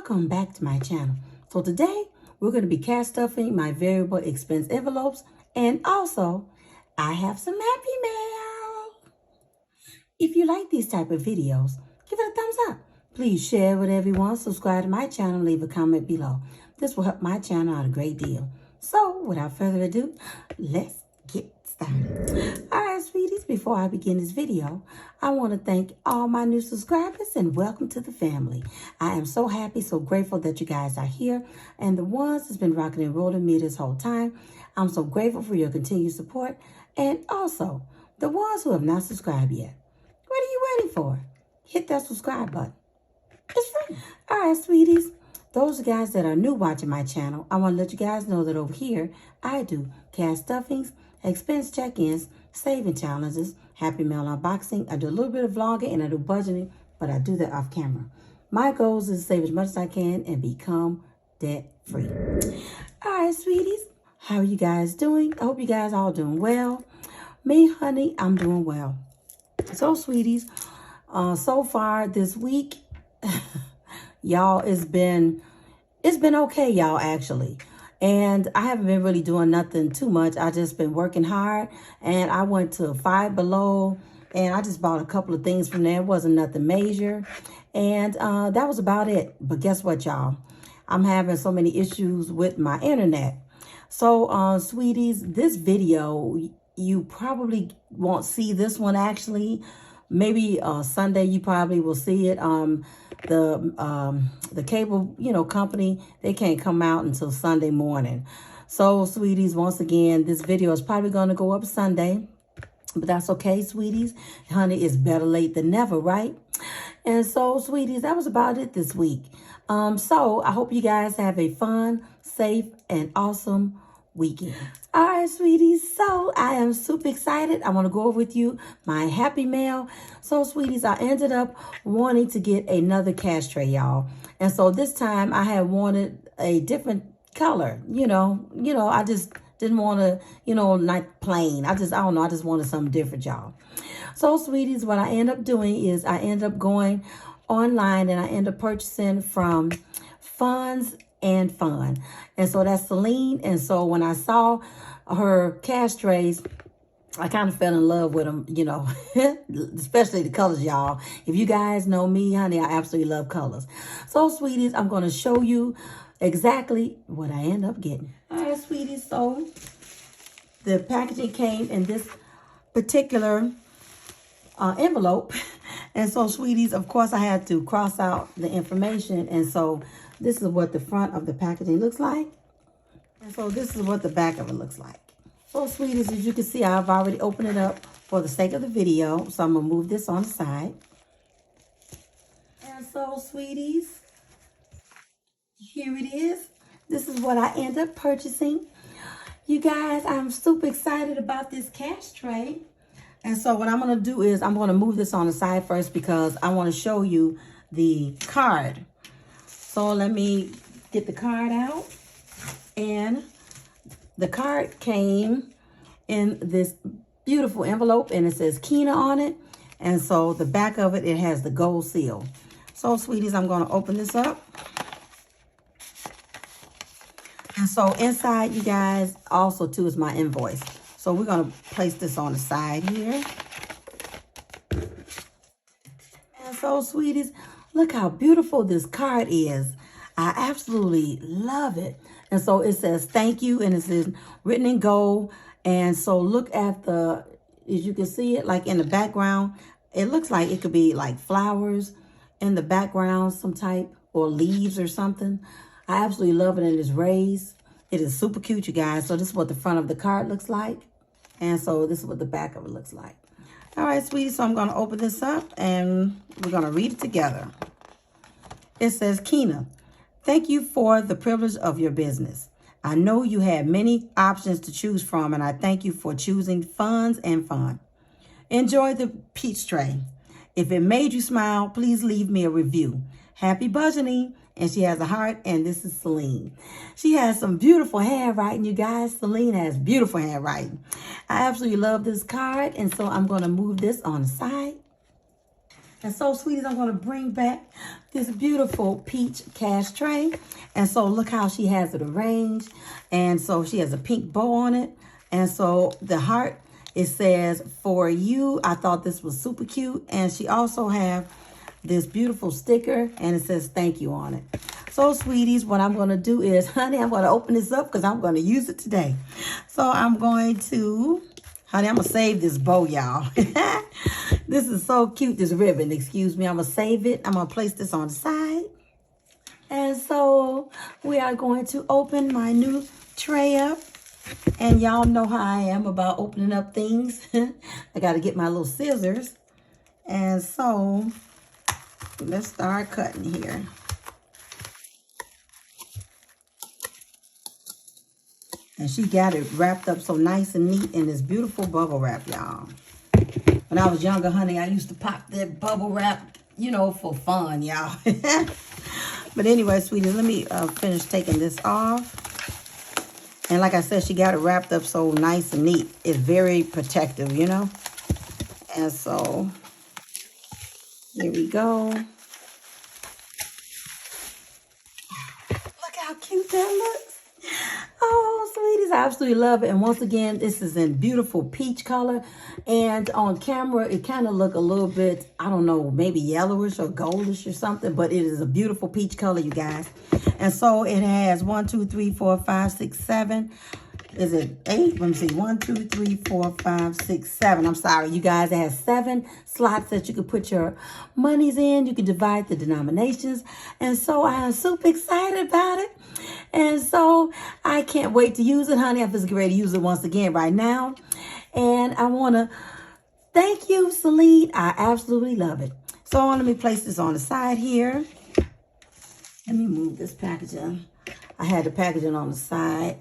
welcome back to my channel. So today we're going to be cash stuffing my variable expense envelopes, and also I have some happy mail. If you like these type of videos, give it a thumbs up. Please share with everyone, subscribe to my channel, leave a comment below. This will help my channel out a great deal. So without further ado, let's get started. All right, sweeties, before I begin this video, I want to thank all my new subscribers and welcome to the family. I am so happy, so grateful that you guys are here, and the ones that's been rocking and rolling me this whole time. I'm so grateful for your continued support, and also the ones who have not subscribed yet. What are you waiting for? Hit that subscribe button. It's free. All right, sweeties. Those guys that are new watching my channel, I want to let you guys know that over here, I do cash stuffings, expense check-ins, saving challenges, happy mail unboxing. I do a little bit of vlogging and I do budgeting, but I do that off camera. My goal is to save as much as I can and become debt-free. All right, sweeties. How are you guys doing? I hope you guys all doing well. Me, honey, I'm doing well. So, sweeties, so far this week, y'all, it's been okay, y'all, actually. And I haven't been really doing nothing too much. I just been working hard, and I went to Five Below, and I just bought a couple of things from there. It wasn't nothing major, and that was about it. But guess what, y'all? I'm having so many issues with my internet. So, sweeties, this video, you probably won't see this one actually. Maybe Sunday you probably will see it. The cable, company, they can't come out until Sunday morning. So, sweeties, once again, this video is probably going to go up Sunday. But that's okay, sweeties. Honey, it's better late than never, right? And so, sweeties, that was about it this week. So I hope you guys have a fun, safe, and awesome weekend. All right, sweeties. So I am super excited. I want to go over with you my happy mail. So, sweeties, I ended up wanting to get another cash tray, y'all. And so this time I had wanted a different color. I just didn't want to, not plain. I don't know. I just wanted something different, y'all. So, sweeties, what I end up doing is I end up going online and I end up purchasing from Funds and Fun. And so that's Celine. And so when I saw her cash trays, I kind of fell in love with them, especially the colors, y'all. If you guys know me, honey, I absolutely love colors. So, sweeties, I'm going to show you exactly what I end up getting. All right, sweeties. So the packaging came in this particular envelope. And so, sweeties, of course, I had to cross out the information. And so this is what the front of the packaging looks like. And so this is what the back of it looks like. So, sweeties, as you can see, I've already opened it up for the sake of the video. So I'm going to move this on the side. And so, sweeties, here it is. This is what I end up purchasing. You guys, I'm super excited about this cash tray. And so what I'm going to do is I'm going to move this on the side first because I want to show you the card. So let me get the card out. And the card came in this beautiful envelope and it says Kina on it. And so the back of it, it has the gold seal. So, sweeties, I'm going to open this up. And so inside, you guys, also too is my invoice. So we're going to place this on the side here. And so, sweeties, look how beautiful this card is. I absolutely love it. And so it says thank you, and it says written in gold. And so look at as you can see it, like in the background, it looks like it could be like flowers in the background, some type, or leaves or something. I absolutely love it, and it's raised. It is super cute, you guys. So this is what the front of the card looks like. And so this is what the back of it looks like. All right, sweetie, so I'm going to open this up, and we're going to read it together. It says, Kina, thank you for the privilege of your business. I know you had many options to choose from, and I thank you for choosing Funds and Fun. Enjoy the peach tray. If it made you smile, please leave me a review. Happy budgeting. And she has a heart, and this is Celine. She has some beautiful handwriting, you guys. Celine has beautiful handwriting. I absolutely love this card, and so I'm going to move this on the side. And so, sweeties, I'm going to bring back this beautiful peach cash tray. And so look how she has it arranged. And so she has a pink bow on it. And so the heart, it says, for you. I thought this was super cute. And she also have this beautiful sticker. And it says, thank you on it. So, sweeties, what I'm going to do is, honey, I'm going to open this up because I'm going to use it today. So I'm going to... Honey, I'm going to save this bow, y'all. This is so cute, this ribbon. Excuse me. I'm going to save it. I'm going to place this on the side. And so we are going to open my new tray up. And y'all know how I am about opening up things. I got to get my little scissors. And so let's start cutting here. And she got it wrapped up so nice and neat in this beautiful bubble wrap, y'all. When I was younger, honey, I used to pop that bubble wrap, you know, for fun, y'all. But anyway, sweeties, let me finish taking this off. And like I said, she got it wrapped up so nice and neat. It's very protective, you know. And so, here we go. Look how cute that looks. Oh, sweeties, I absolutely love it. And once again, this is in beautiful peach color. And on camera, it kind of look a little bit, I don't know, maybe yellowish or goldish or something. But it is a beautiful peach color, you guys. And so it has 1, 2, 3, 4, 5, 6, 7. Is it 8? Let me see. 1, 2, 3, 4, 5, 6, 7. I'm sorry, you guys. It has 7 slots that you can put your monies in. You can divide the denominations. And so I am super excited about it. And so I can't wait to use it, honey. I'm just ready to use it once again right now. And I want to thank you, Celine. I absolutely love it. So let me place this on the side here. Let me move this packaging. I had the packaging on the side.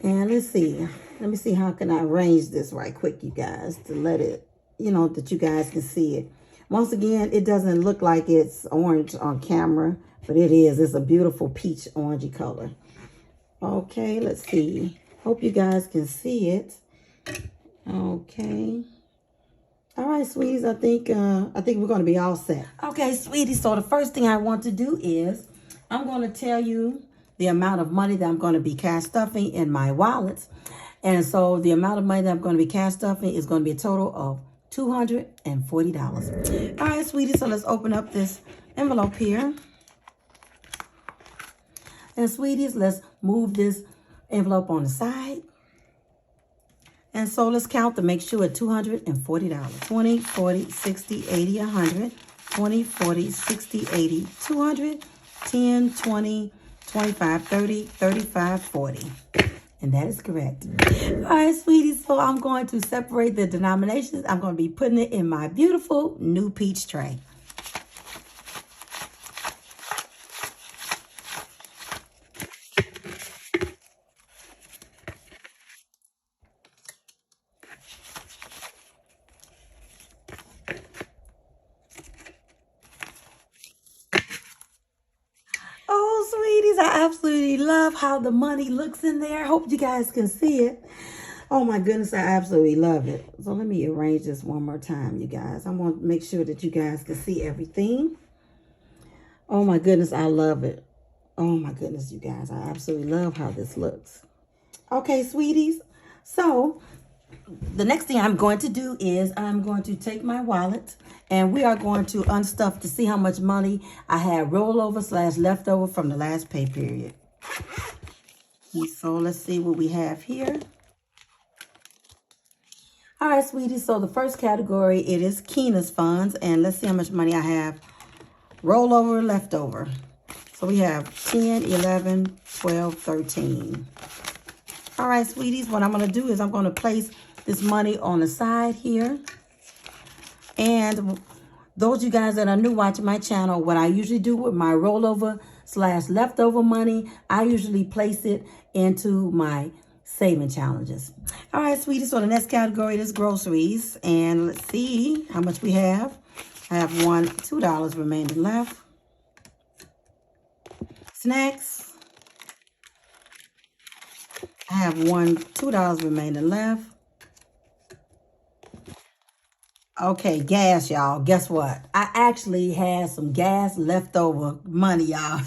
And let's see. Let me see how can I arrange this right quick, you guys, to let it, you know, that you guys can see it. Once again, it doesn't look like it's orange on camera, but it is. It's a beautiful peach orangey color. Okay, let's see. Hope you guys can see it. Okay. All right, sweeties, I think we're going to be all set. Okay, sweeties, so the first thing I want to do is I'm going to tell you the amount of money that I'm going to be cash stuffing in my wallets. And so the amount of money that I'm going to be cash stuffing is going to be a total of $240. All right, sweeties, so let's open up this envelope here. And sweeties, let's move this envelope on the side. And so let's count to make sure it's $240. 20, 40, 60, 80, 100. 20, 40, 60, 80, 200. 10, 20, 25, 30, 35, 40. And that is correct. All right, sweeties. So I'm going to separate the denominations. I'm going to be putting it in my beautiful new peach tray. Oh, sweeties, I absolutely love how the money looks in there. I hope you guys can see it. Oh, my goodness, I absolutely love it. So let me arrange this one more time, you guys. I want to make sure that you guys can see everything. Oh, my goodness, I love it. Oh, my goodness, you guys. I absolutely love how this looks. Okay, sweeties. So the next thing I'm going to do is I'm going to take my wallet and we are going to unstuff to see how much money I had rollover / leftover from the last pay period. And so let's see what we have here. All right, sweeties. So the first category, it is Keena's funds. And let's see how much money I have rollover, leftover. So we have 10, 11, 12, 13. All right, sweeties. What I'm going to do is I'm going to place this money on the side here. And those of you guys that are new watching my channel, what I usually do with my rollover / leftover money, I usually place it into my saving challenges. All right, sweeties. So the next category is groceries. And let's see how much we have. I have $2 remaining left. Snacks. I have $2 remaining left. Okay, gas, y'all. Guess what? I actually had some gas leftover money, y'all.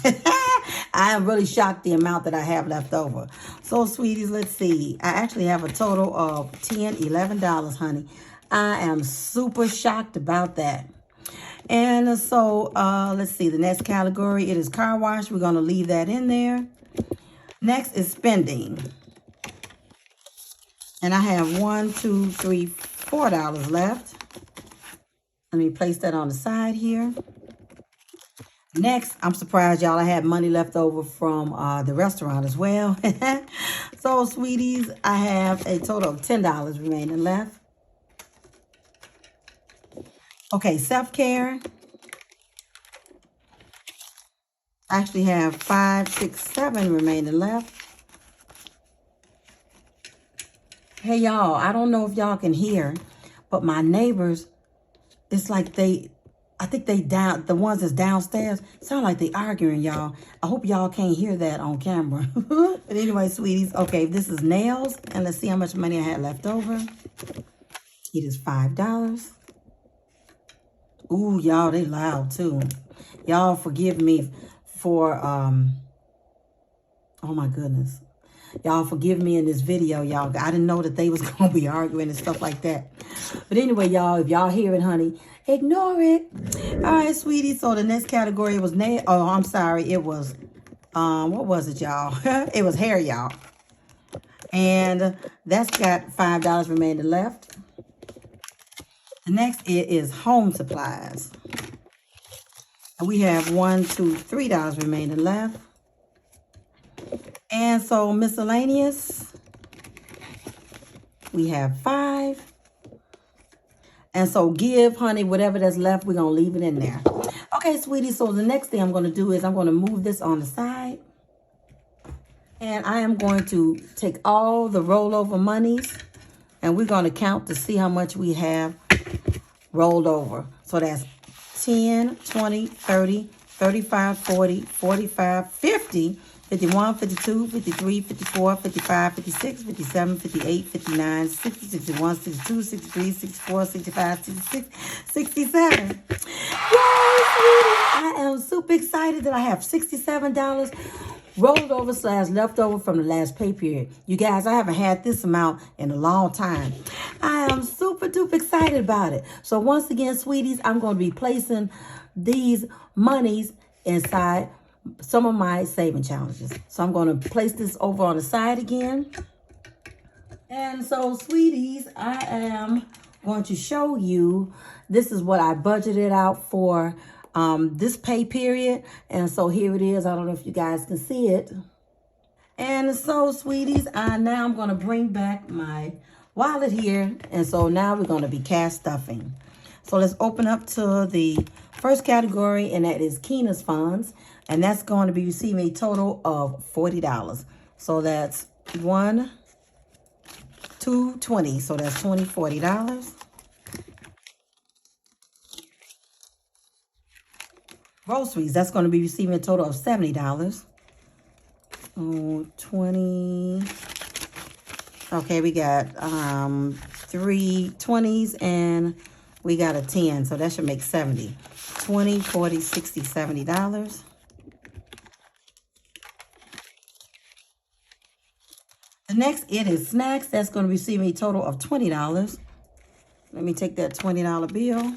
I am really shocked the amount that I have left over. So, sweeties, let's see. I actually have a total of $10, $11, honey. I am super shocked about that. And so, let's see. The next category, it is car wash. We're going to leave that in there. Next is spending. And I have $1, $2, $3, $4 left. Let me place that on the side here. Next, I'm surprised, y'all, I had money left over from the restaurant as well. So, sweeties, I have a total of $10 remaining left. Okay, self-care. I actually have 5, 6, 7 remaining left. Hey, y'all, I don't know if y'all can hear, but my neighbors, it's like I think the ones that's downstairs, sound like they arguing, y'all. I hope y'all can't hear that on camera. But anyway, sweeties, okay, this is nails. And let's see how much money I had left over. It is $5. Ooh, y'all, they loud too. Y'all forgive me for, oh my goodness. Y'all forgive me in this video, y'all. I didn't know that they was going to be arguing and stuff like that. But anyway, y'all, if y'all hear it, honey, ignore it. All right, sweetie. So the next category was nail. Oh, I'm sorry. It was, what was it, y'all? It was hair, y'all. And that's got $5 remaining left. The next is home supplies. And we have $1, $2, $3 remaining left. And so miscellaneous, we have 5. And so give, honey, whatever that's left, we're going to leave it in there. Okay, sweetie, so the next thing I'm going to do is I'm going to move this on the side. And I am going to take all the rollover monies, and we're going to count to see how much we have rolled over. So that's 10, 20, 30, 35, 40, 45, 50, 51, 52, 53, 54, 55, 56, 57, 58, 59, 60, 61, 62, 63, 64, 65, 66, 67. Yay, sweetie! I am super excited that I have $67 rolled over / left over from the last pay period. You guys, I haven't had this amount in a long time. I am super duper excited about it. So once again, sweeties, I'm going to be placing these monies inside some of my saving challenges. So I'm going to place this over on the side again. And so, sweeties, I am going to show you, this is what I budgeted out for this pay period. And so here it is. I don't know if you guys can see it. And so, sweeties, now I'm going to bring back my wallet here. And so now we're going to be cash stuffing. So let's open up to the first category, and that is Keena's funds. And that's going to be receiving a total of $40. So that's 1, 2, 20. So that's $20, $40. Groceries, that's going to be receiving a total of $70. 20. Okay, we got 3 20s and we got a 10. So that should make 70. 20, 40, 60, $70. The next, it is snacks. That's going to receive a total of $20. Let me take that $20 bill.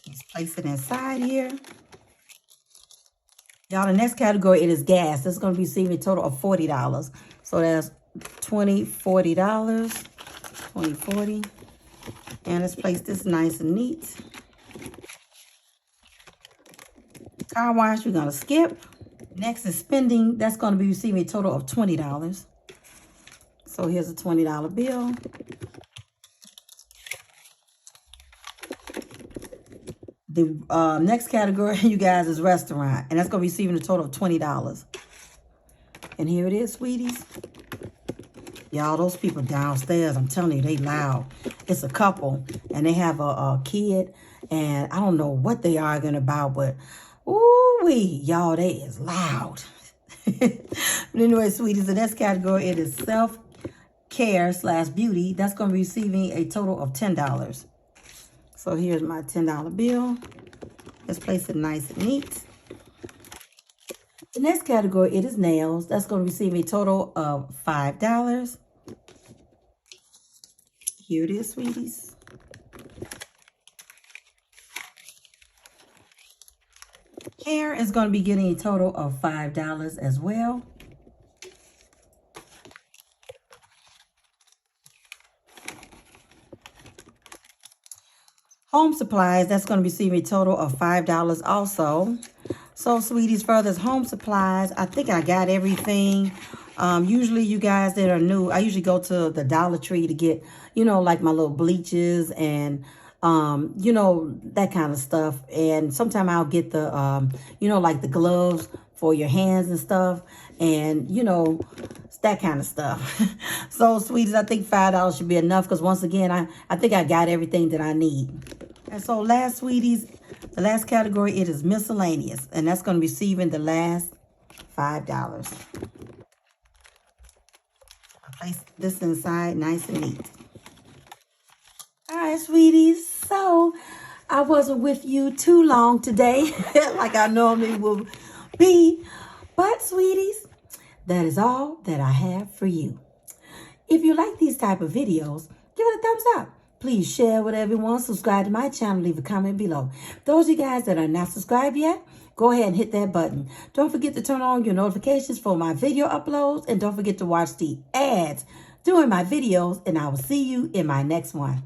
Let's place it inside here. Y'all, the next category, it is gas. That's going to be receiving a total of $40. So that's $20, $40, 20, 40. And let's place this nice and neat. Car wash, we're going to skip. Next is spending. That's going to be receiving a total of $20. So here's a $20 bill. The next category, you guys, is restaurant. And that's going to be receiving a total of $20. And here it is, sweeties. Y'all, those people downstairs, I'm telling you, they loud. It's a couple, and they have a kid. And I don't know what they arguing about, but ooh-wee, y'all, they is loud. But anyway, sweeties, the next category, it is self-care. care/beauty, that's going to be receiving a total of $10. So here's my $10 bill. Let's place it nice and neat. The next category, it is nails. That's going to receive a total of $5. Here it is, sweeties. Hair is going to be getting a total of $5 as well. Home supplies, that's going to receive a total of $5 also. So, sweeties, further as home supplies, I think I got everything. Usually, you guys that are new, I usually go to the Dollar Tree to get, you know, like my little bleaches and, you know, that kind of stuff. And sometimes I'll get the, you know, like the gloves for your hands and stuff. And, you know, that kind of stuff. So, sweeties, I think $5 should be enough because, once again, I think I got everything that I need. And so, last, sweeties, the last category, it is miscellaneous. And that's going to be receiving the last $5. I'll place this inside nice and neat. All right, sweeties. So, I wasn't with you too long today, like I normally will be. But, sweeties, that is all that I have for you. If you like these type of videos, give it a thumbs up. Please share with everyone. Subscribe to my channel. Leave a comment below. Those of you guys that are not subscribed yet, go ahead and hit that button. Don't forget to turn on your notifications for my video uploads. And don't forget to watch the ads during my videos. And I will see you in my next one.